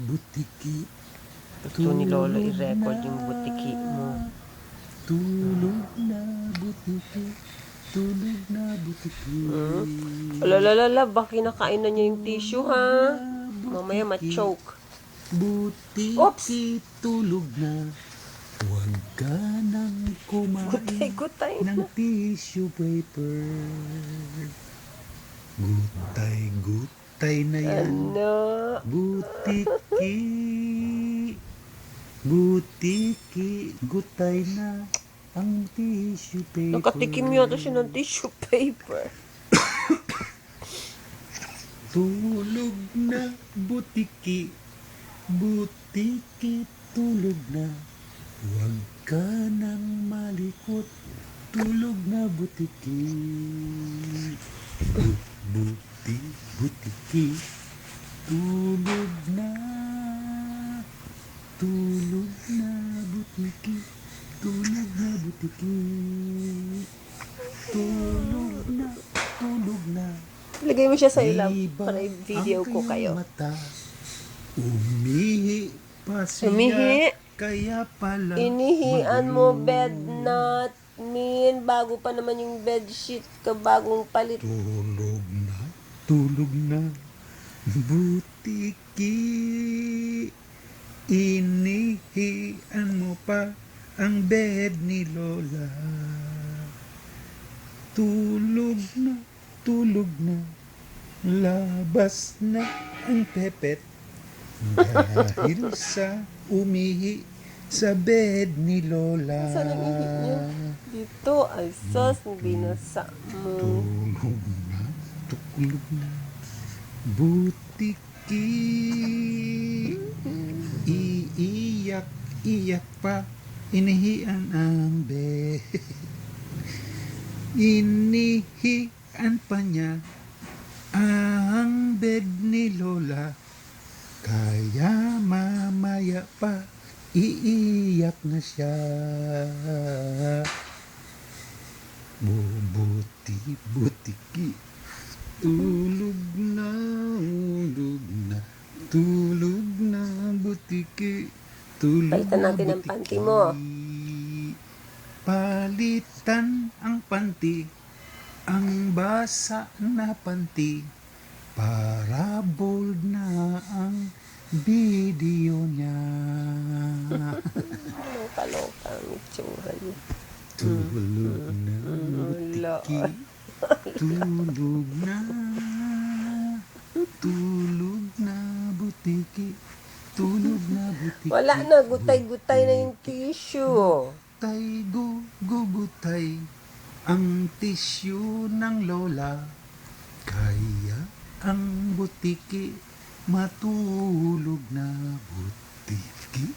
Butiki. Gusto ni Lolo i-record yung butiki mo. Tulog na butiki. Tulog na butiki. Alalala, baka kinakain na niya yung tissue, ha? Mamaya ma-choke. Butiki, Oops! tulog na. Huwag ka nang kumain Gutay-gutay ng na. tissue paper. Gutay na yan. Ano? Butiki. Butiki, gutay na ang tissue paper. Nakatikim yata siya ng tissue paper. Tulog na butiki. Butiki, tulog na. Huwag ka nang malikot. Tulog na butiki. Butiki. Tulog na. Tulog na butiki. Tulog na butiki. Tulog na. Tulog na. Lagay mo siya sa ilam Iba para i-video ko ang kayo. mata. Umihi pa siya. Umihi? Kaya pala Inihian mo bed nut, min, bago pa naman yung bedsheet ka, bagong palit. Tulog na. Tulog na. Butiki. Inihian mo pa ang bed ni Lola. Tulog na. Tulog na. Labas na ang pepet. Dahil sa umihi sa bed ni Lola. Saan ang ihi niyo? Dito, ay sus, binasa mo. Tulog na. Tulog na. Butiki. Iiyak pa. Inihian ang bed. Inihian pa niya ang bed ni Lola. Kaya mamaya pa iiyak na siya. Butiki. Tulog na. Tulog na. Tulog na butiki. Tulog Palitan na natin ang butiki. panty mo. Palitan ang panty. Ang basa na panty. Para bold na ang video niya. Loka-loka ang itsura niya. Tulog na butiki. Tulog na. Tulog na butiki. Tulog na butiki. Wala na, gutay-gutay na yung tissue. Tay gugutay ang tissue ng Lola. Kaya ang butiki matulog na butiki.